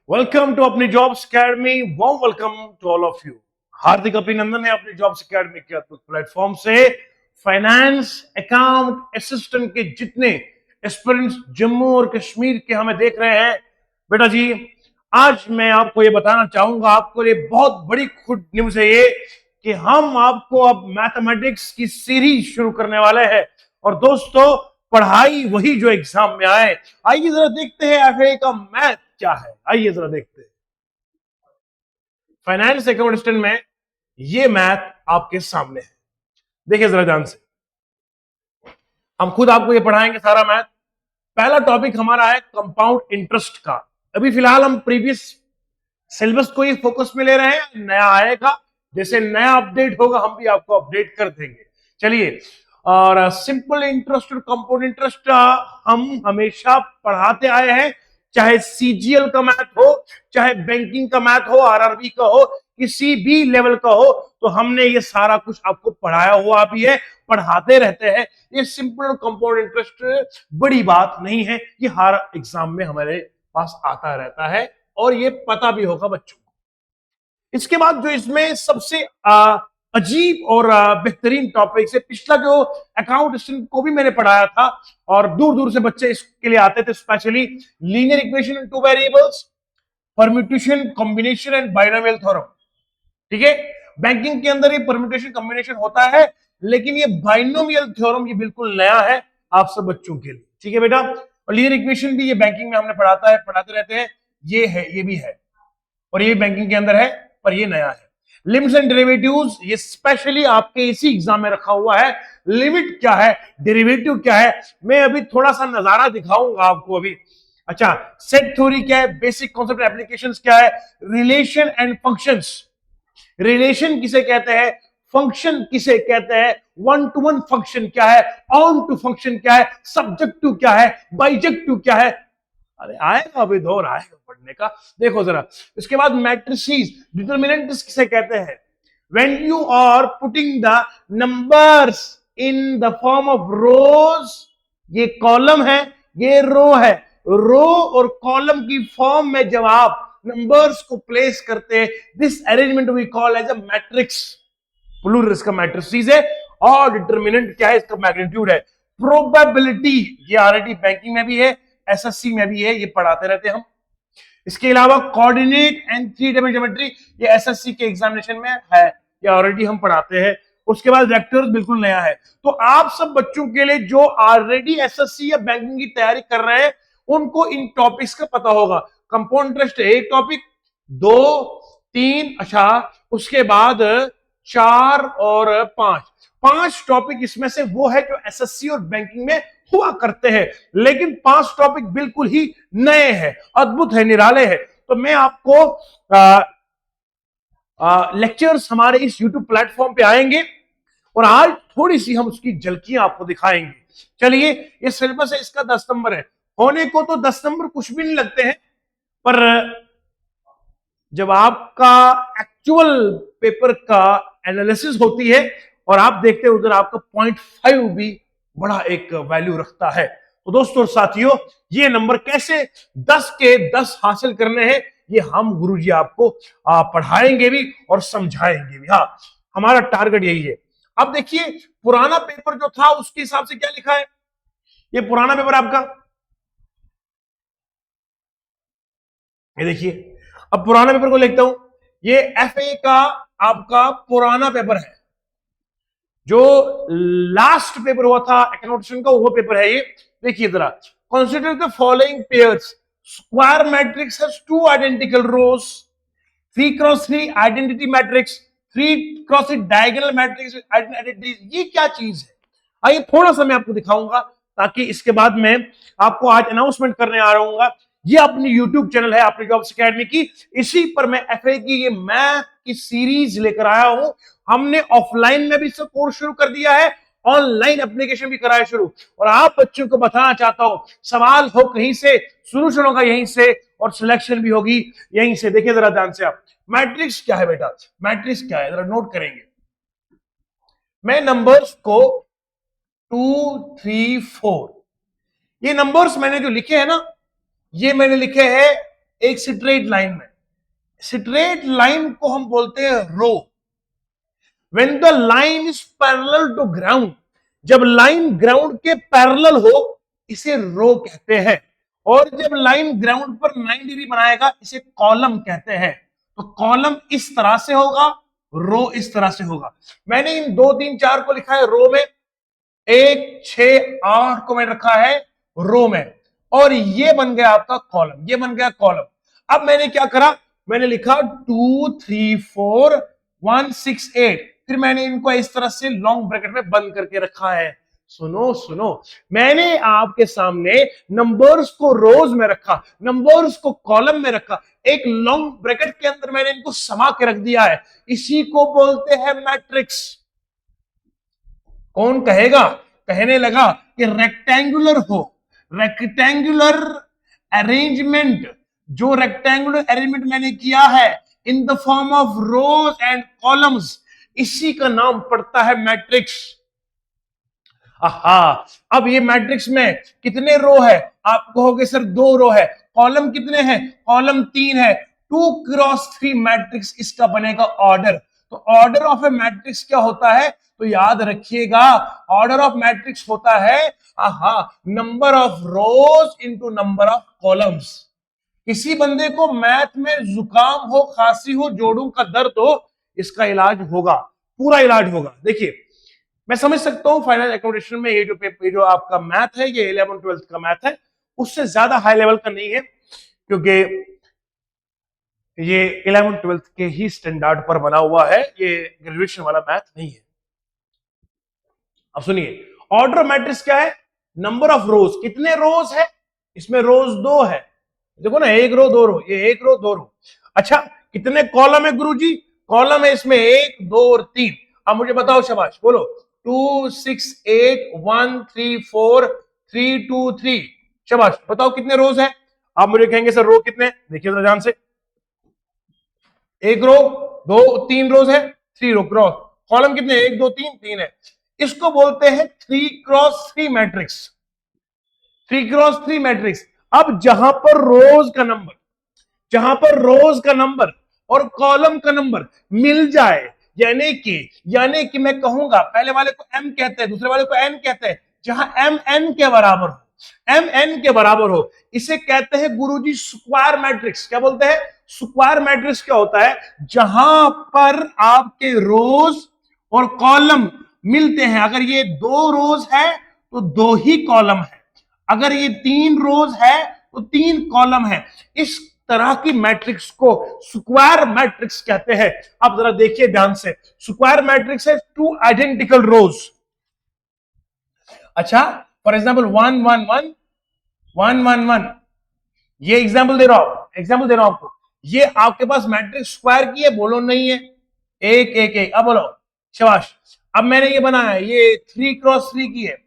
Welcome to अपनी jobs academy. Warm welcome to all of you. हार्दिक अभिनंदन है अपनी जॉब्स अकेडमी के अद्भुत प्लेटफॉर्म से। फाइनेंस अकाउंट असिस्टेंट के जितने एस्पिरेंट्स जम्मू और कश्मीर के हमें देख रहे हैं, बेटा जी आज मैं आपको ये बताना चाहूंगा, आपको ये बहुत बड़ी गुड न्यूज है ये कि हम आपको अब मैथमेटिक्स की सीरीज शुरू करने वाले हैं। और दोस्तों पढ़ाई वही जो एग्जाम में आए। आइए जरा देखते हैं एफए का मैथ क्या है। आइए जरा देखते हैं फाइनेंस अकाउंटेंट में ये मैथ आपके सामने है। देखिए जरा ध्यान से, हम खुद आपको ये पढ़ाएंगे सारा मैथ। पहला टॉपिक हमारा है कंपाउंड इंटरेस्ट का। अभी फिलहाल हम प्रीवियस सिलेबस को ही फोकस में ले रहे हैं, नया आएगा, जैसे नया अपडेट होगा हम भी आपको अपडेट कर देंगे। चलिए, और सिंपल इंटरेस्ट और कंपाउंड इंटरेस्ट हम हमेशा पढ़ाते आए हैं, चाहे सीजीएल का मैथ हो, चाहे बैंकिंग का मैथ हो, आरआरबी का हो, किसी भी लेवल का हो, तो हमने ये सारा कुछ आपको पढ़ाया हुआ भी है, पढ़ाते रहते हैं। ये सिंपल और कंपाउंड इंटरेस्ट बड़ी बात नहीं है, ये हर एग्जाम में हमारे पास आता रहता है और ये पता भी होगा बच्चों को। इसके बाद जो इसमें सबसे अजीब और बेहतरीन टॉपिक है, पिछला जो अकाउंट को भी मैंने पढ़ाया था और दूर दूर से बच्चे इसके लिए आते थे, specially linear equation in two variables, permutation, combination and binomial theorem. ठीक है, बैंकिंग के अंदर ये परम्यूटेशन कॉम्बिनेशन होता है, लेकिन ये बाइनोमियल थ्योरम ये बिल्कुल नया है आप सब बच्चों के लिए। ठीक है बेटा, और लीनियर इक्वेशन भी ये बैंकिंग में हमने पढ़ाते रहते हैं, ये है, ये भी है, और ये बैंकिंग के अंदर है, पर ये नया है। लिमिट्स एंड डेरिवेटिव्स ये स्पेशली आपके इसी एग्जाम में रखा हुआ है। लिमिट क्या है, डेरिवेटिव क्या है, मैं अभी थोड़ा सा नजारा दिखाऊंगा आपको अभी। अच्छा, सेट थ्योरी क्या है, बेसिक कॉन्सेप्ट एप्लीकेशंस क्या है, रिलेशन एंड फंक्शंस, रिलेशन किसे कहते हैं, फंक्शन किसे कहते हैं, वन टू वन फंक्शन क्या है, ऑन टू फंक्शन क्या है, सब्जेक्टिव क्या है, बाइजेक्टिव क्या है। अरे आएगा, अभी दौर आएगा पढ़ने का, देखो जरा। इसके बाद मैट्रिसेस, डिटरमिनेंट्स किसे कहते हैं, when you are putting the numbers in the form of rows, ये कॉलम है, ये रो है, रो और कॉलम की फॉर्म में जब आप नंबर्स को प्लेस करते हैं, this arrangement we call as a matrix. Plural इसका मैट्रिसेस है, और डिटरमिनेंट क्या है, इसका मैग्नीट्यूड है। प्रोबेबिलिटी ये ऑलरेडी बैंकिंग में भी है, एसएससी में भी है, ये पढ़ाते रहते हैं हम। इसके अलावा coordinate and three dimensional geometry ये एसएससी के एग्जामिनेशन में है, ये ऑलरेडी हम पढ़ाते हैं। उसके बाद वेक्टर्स बिल्कुल नया है। तो आप सब बच्चों के लिए जो ऑलरेडी एसएससी या बैंकिंग की तैयारी कर रहे हैं, उनको इन टॉपिक्स का पता होगा। कंपाउंड इंटरेस्ट एक टॉपिक, दो, तीन, अच्छा उसके बाद चार और पांच टॉपिक इसमें से वो है जो एसएससी और बैंकिंग में हुआ करते हैं, लेकिन पांच टॉपिक बिल्कुल ही नए हैं, अद्भुत है, निराले है। तो मैं आपको लेक्चर्स हमारे इस यूट्यूब प्लेटफॉर्म पे आएंगे और आज थोड़ी सी हम उसकी झलकियां आपको दिखाएंगे। चलिए, ये सिलेबस है, इसका 10 नंबर है। होने को तो 10 नंबर कुछ भी नहीं लगते हैं, पर जब आपका एक्चुअल पेपर का एनालिसिस होती है और आप देखते हैं उधर आपका 0.5 भी बड़ा एक वैल्यू रखता है। तो दोस्तों और साथियों, ये नंबर कैसे 10 के 10 हासिल करने हैं, ये हम गुरुजी आपको पढ़ाएंगे भी और समझाएंगे भी। हाँ, हमारा टारगेट यही है। अब देखिए, पुराना पेपर जो था उसके हिसाब से क्या लिखा है, ये पुराना पेपर आपका, ये देखिए। अब पुराना पेपर को लिखता हूं, ये एफए का आपका पुराना पेपर है, जो लास्ट पेपर हुआ था अकाउंटेंट का, वो पेपर है ये। देखिए जरा, consider the following pairs, square matrix has two identical rows, 3x3 identity matrix, 3x3 diagonal matrix identity. ये क्या चीज है, आइए थोड़ा सा मैं आपको दिखाऊंगा, ताकि इसके बाद में आपको आज अनाउंसमेंट करने आ रहा हूं। ये अपनी YouTube चैनल है अपनी जॉब्स अकेडमी की, इसी पर मैं एफए की ये मैथ की सीरीज लेकर आया हूं। हमने ऑफलाइन में भी इसका कोर्स शुरू कर दिया है, ऑनलाइन एप्लीकेशन भी कराया शुरू, और आप बच्चों को बताना चाहता हूं, सवाल हो कहीं से, सोल्यूशन होगा यहीं से, और सिलेक्शन भी होगी यहीं से। देखिए जरा ध्यान से आप, मैट्रिक्स क्या है बेटा, मैट्रिक्स क्या है जरा नोट करेंगे। मैं नंबर्स को 2, 3, 4, ये नंबर्स मैंने जो लिखे हैं ना, ये मैंने लिखे हैं एक स्ट्रेट लाइन में। स्ट्रेट लाइन को हम बोलते हैं row. When the line is parallel to ground, जब लाइन ग्राउंड के पैरेलल हो इसे रो कहते हैं, और जब लाइन ग्राउंड पर 90 डिग्री बनाएगा इसे कॉलम कहते हैं। तो कॉलम इस तरह से होगा, रो इस तरह से होगा। मैंने इन 2 3 4 को लिखा है रो में, 1 6 8 को मैंने रखा है रो में, और ये बन गया आपका कॉलम, ये बन गया कॉलम। अब मैंने क्या करा, मैंने लिखा 2 3 4 1 6 8, फिर मैंने इनको इस तरह से लॉन्ग ब्रैकेट में बंद करके रखा है। सुनो सुनो, मैंने आपके सामने नंबर्स को रोज में रखा, नंबर्स को कॉलम में रखा, एक लॉन्ग ब्रैकेट के अंदर मैंने इनको समा के रख दिया है। इसी को बोलते हैं मैट्रिक्स। कौन कहेगा, कहने लगा कि रेक्टेंगुलर हो, रेक्टेंगुलर अरेंजमेंट, जो रेक्टेंगुलर अरेंजमेंट मैंने किया है इन the form of rose and columns, इसी का नाम पड़ता है मैट्रिक्स। अब ये मैट्रिक्स में कितने रो है, आप कहोगे सर 2 रो है। कॉलम कितने हैं, कॉलम 3 है। 2 क्रॉस 3 मैट्रिक्स इसका बनेगा ऑर्डर। तो ऑर्डर ऑफ ए मैट्रिक्स क्या होता है, तो याद रखिएगा, ऑर्डर ऑफ मैट्रिक्स होता है number of rose into number of columns. किसी बंदे को मैथ में जुकाम हो, खांसी हो, जोड़ों का दर्द हो, इसका इलाज होगा, पूरा इलाज होगा। देखिए मैं समझ सकता हूं फाइनल अकोमोडेशन में ये जो आपका मैथ है, ये 11 12 का मैथ है, उससे ज्यादा हाई लेवल का नहीं है, क्योंकि ये 11 12 के ही स्टैंडर्ड पर बना हुआ है, ये ग्रेजुएशन वाला मैथ नहीं है। अब सुनिए, ऑर्डर मैट्रिक्स क्या है, नंबर ऑफ रोज, कितने रोज है, इसमें रोज 2 है, देखो ना, 1 रो 2 रो, ये 1 रो 2 रो। अच्छा कितने कॉलम है गुरुजी, कॉलम है इसमें 1 2 और 3। अब मुझे बताओ, शाबाश बोलो, 2 6 8 1 3 4 3 2 3, शाबाश बताओ कितने रोज है। आप मुझे कहेंगे सर रो कितने, देखिए जरा ध्यान से, 1 रो 2 3 रोज है, 3 रो क्रॉस, कॉलम कितने 1 2 3 3 है। इसको बोलते हैं 3 क्रॉस 3 मैट्रिक्स, 3 क्रॉस 3 मैट्रिक्स। अब जहां पर रोज का नंबर, जहां पर रोज का नंबर और कॉलम का नंबर मिल जाए, यानी कि मैं कहूंगा पहले वाले को m कहते हैं, दूसरे वाले को n कहते हैं, जहां m n के बराबर हो, m n के बराबर हो, इसे कहते हैं गुरुजी स्क्वायर मैट्रिक्स। क्या बोलते हैं, स्क्वायर मैट्रिक्स क्या होता है, जहां पर आपके रोज और कॉलम मिलते हैं। अगर ये 2 रोज है तो 2 ही कॉलम है, अगर ये 3 रोज है तो 3 कॉलम है। इस तरह की मैट्रिक्स को स्क्वायर मैट्रिक्स कहते हैं। अब जरा देखिए ध्यान से, स्क्वायर मैट्रिक्स है 2 आइडेंटिकल रोज। अच्छा फॉर एग्जांपल 1 1 1 1 1 1, ये एग्जांपल दे रहा हूं आपको, ये आपके पास मैट्रिक्स स्क्वायर की है, बोलो नहीं है, 1 1 1, अब बोलो शाबाश। अब मैंने ये बनाया है, ये 3 क्रॉस 3 की है,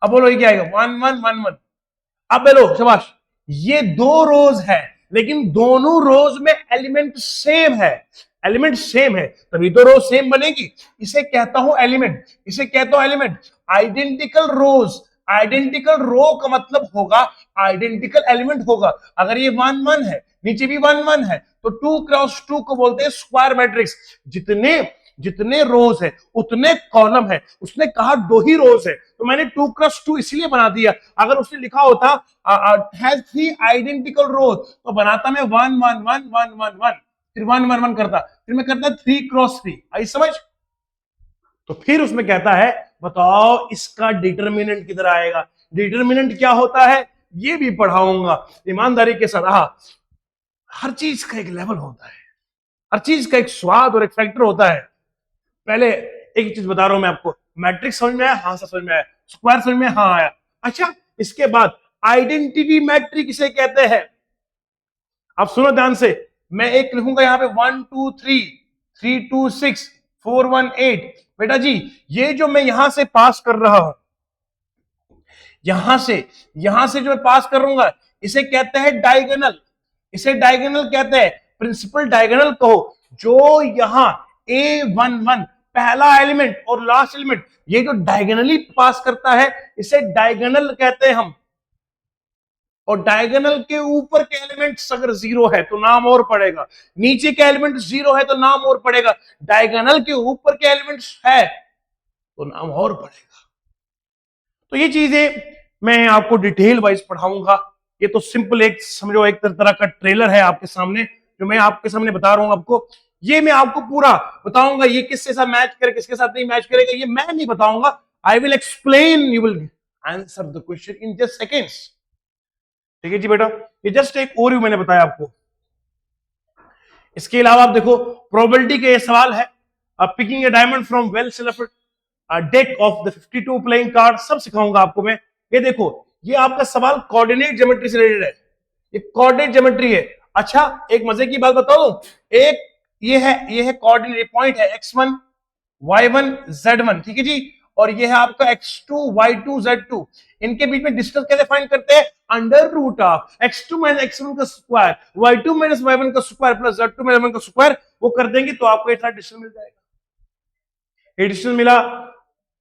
अब बोलो ये क्या आएगा, 1 1 1 1। अब बोलो शाबाश, ये 2 रोज है लेकिन दोनों रोज में एलिमेंट सेम है, एलिमेंट सेम है तभी तो रोज सेम बनेगी, इसे कहता हूं एलिमेंट, इसे कहता हूं एलिमेंट। आइडेंटिकल रोज, आइडेंटिकल रो का मतलब होगा आइडेंटिकल एलिमेंट होगा। अगर ये 1 1 है, नीचे भी 1 1 है, तो 2 क्रॉस 2 को बोलते हैं स्क्वायर मैट्रिक्स। जितने रोज है उतने कॉलम है, उसने कहा 2 ही रोज है तो मैंने 2 क्रॉस 2 इसलिए बना दिया। अगर उसने लिखा होता हैज 3 आइडेंटिकल रोज तो बनाता मैं 1 1 1 1 1 1, फिर 1 1 1 करता, फिर मैं करता 3 क्रॉस 3। आई समझ, तो फिर उसमें कहता है बताओ इसका डिटरमिनेंट किधर आएगा। डिटरमिनेंट क्या होता है ये भी पढ़ाऊंगा ईमानदारी के साथ। हर चीज का एक लेवल होता है, हर चीज का एक स्वाद और एक फैक्टर होता है। पहले एक चीज बता रहा हूं मैं आपको, मैट्रिक्स समझ में आया, हाँ समझ में आया, स्क्वायर समझ में, हाँ आया। अच्छा इसके बाद आइडेंटिटी मैट्रिक इसे कहते हैं। अब सुनो ध्यान से, मैं एक लिखूंगा यहां पे 1 2 3 3 2 6 4 1 8। बेटा जी ये जो मैं यहां से पास कर रहा हूं, यहां से जो मैं पास करूंगा इसे कहते हैं डायगोनल, इसे डायगोनल कहते हैं, प्रिंसिपल डायगोनल कहो। जो यहां A11 पहला एलिमेंट और लास्ट एलिमेंट ये जो डायगोनली पास करता है इसे डायगोनल कहते हैं हम। और डायगोनल के ऊपर के एलिमेंट्स अगर जीरो है तो नाम और पड़ेगा, नीचे के एलिमेंट जीरो है तो नाम और पड़ेगा, डायगोनल के ऊपर के एलिमेंट्स है तो नाम और पड़ेगा। तो ये चीजें मैं आपको डिटेल वाइज पढ़ाऊंगा। ये तो सिंपल एक समझो एक तरह का ट्रेलर है आपके सामने, जो मैं आपके सामने बता रहा हूं आपको। ये मैं आपको पूरा बताऊंगा, ये किसके साथ मैच करे किसके साथ नहीं मैच करेगा ये मैं नहीं बताऊंगा। I will explain, you will answer the question in just seconds. ठीक है जी बेटा, ये जस्ट एक ओवरव्यू मैंने बताया आपको। इसके अलावा आप देखो प्रोबेबिलिटी के ये सवाल है, picking A diamond from well selected deck of the 52 playing card, सब सिखाऊंगा आपको मैं। ये देखो ये आपका सवाल कोऑर्डिनेट ज्योमेट्री से रिलेटेड है, ये कोऑर्डिनेट ज्योमेट्री है। अच्छा एक मजे की बात बताऊं, एक ये है कोऑर्डिनेट पॉइंट है x1 y1 z1, ठीक है जी, और ये है आपका x2 y2 z2। इनके बीच में डिस्टेंस कैसे फाइंड करते हैं, under root of x2 minus x1 का स्क्वायर y2 माइनस y1 का square plus z2 minus y1 का स्क्वायर, वो कर देंगे तो आपको इतना डिस्टेंस मिल जाएगा। ये डिस्टेंस मिला,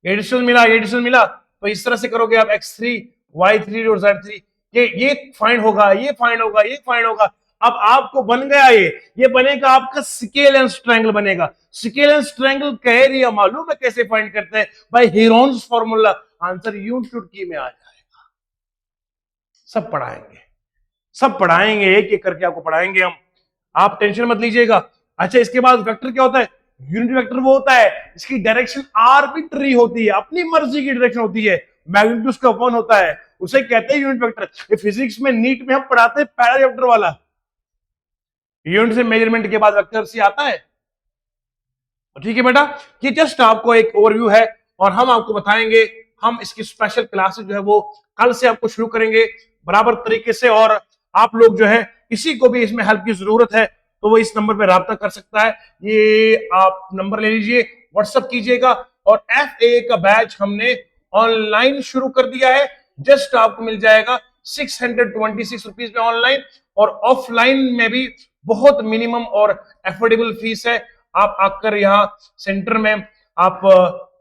ये डिस्टेंस मिला, ये डिस्टेंस मिला, तो इस तरह से करोगे आप x3 y3 और z3, ये फाइंड होगा, ये फाइंड होगा, ये फाइंड होगा। अब आपको बन गया ये बनेगा आपका स्केलेंस ट्रायंगल बनेगा। स्केलेंस ट्रायंगल कह रही है, मालूम है कैसे फाइंड करते हैं, by Heron's formula. Answer unit की में आ जाएगा। सब पढ़ाएंगे, सब पढ़ाएंगे, एक एक करके आपको पढ़ाएंगे हम, आप टेंशन मत लीजिएगा। अच्छा इसके बाद वेक्टर क्या होता है, यूनिट वेक्टर वो होता है इसकी डायरेक्शन आर्बिट्री होती है, अपनी मर्जी की डायरेक्शन होती है, मैग्नीट्यूड उसका अपॉन होता है, उसे कहते हैं यूनिट वेक्टर। ये फिजिक्स में नीट में हम पढ़ाते हैं पहला चैप्टर वाला, यूनिट से मेजरमेंट के बाद वेक्टर से आता है। ठीक है बेटा, ये जस्ट आपको एक ओवरव्यू है और हम आपको बताएंगे, हम इसकी स्पेशल क्लासेस जो है वो कल से आपको शुरू करेंगे बराबर तरीके से। और आप लोग जो है किसी को भी इसमें हेल्प की जरूरत है तो वो इस नंबर पे राब्ता कर सकता है, ये आप नंबर ले लीजिए, व्हाट्सएप कीजिएगा। और FAA का बैच हमने ऑनलाइन शुरू कर दिया है, जस्ट आपको मिल जाएगा 626 रुपीज में ऑनलाइन, और ऑफलाइन में भी बहुत मिनिमम और एफोर्डेबल फीस है। आप आकर यहाँ सेंटर में आप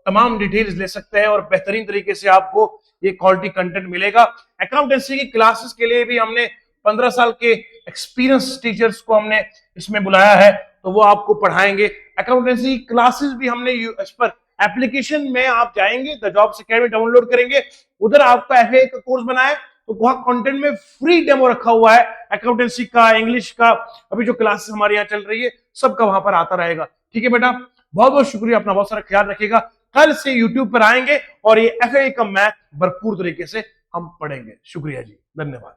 तमाम डिटेल्स ले सकते हैं और बेहतरीन तरीके से आपको ये क्वालिटी कंटेंट मिलेगा। अकाउंटेंसी की क्लासेस के लिए भी हमने 15 साल के एक्सपीरियंस टीचर्स को हमने इसमें बुलाया है, तो वो आपको पढ़ाएंगे। अकाउंटेंसी क्लासेस भी हमने इस पर एप्लीकेशन में आप जाएंगे, द जॉब्स अकेडमी डाउनलोड करेंगे, उधर आपका FAA का कोर्स बना है, तो वहां कंटेंट में फ्री डेमो रखा हुआ है अकाउंटेंसी का, इंग्लिश का, अभी जो क्लासेस हमारे यहाँ चल रही है सबका वहां पर आता रहेगा। ठीक है बेटा, बहुत बहुत शुक्रिया, अपना बहुत सारा ख्याल रखिएगा। कल से यूट्यूब पर आएंगे और ये FAA का मैथ भरपूर तरीके से हम पढ़ेंगे। शुक्रिया जी, धन्यवाद।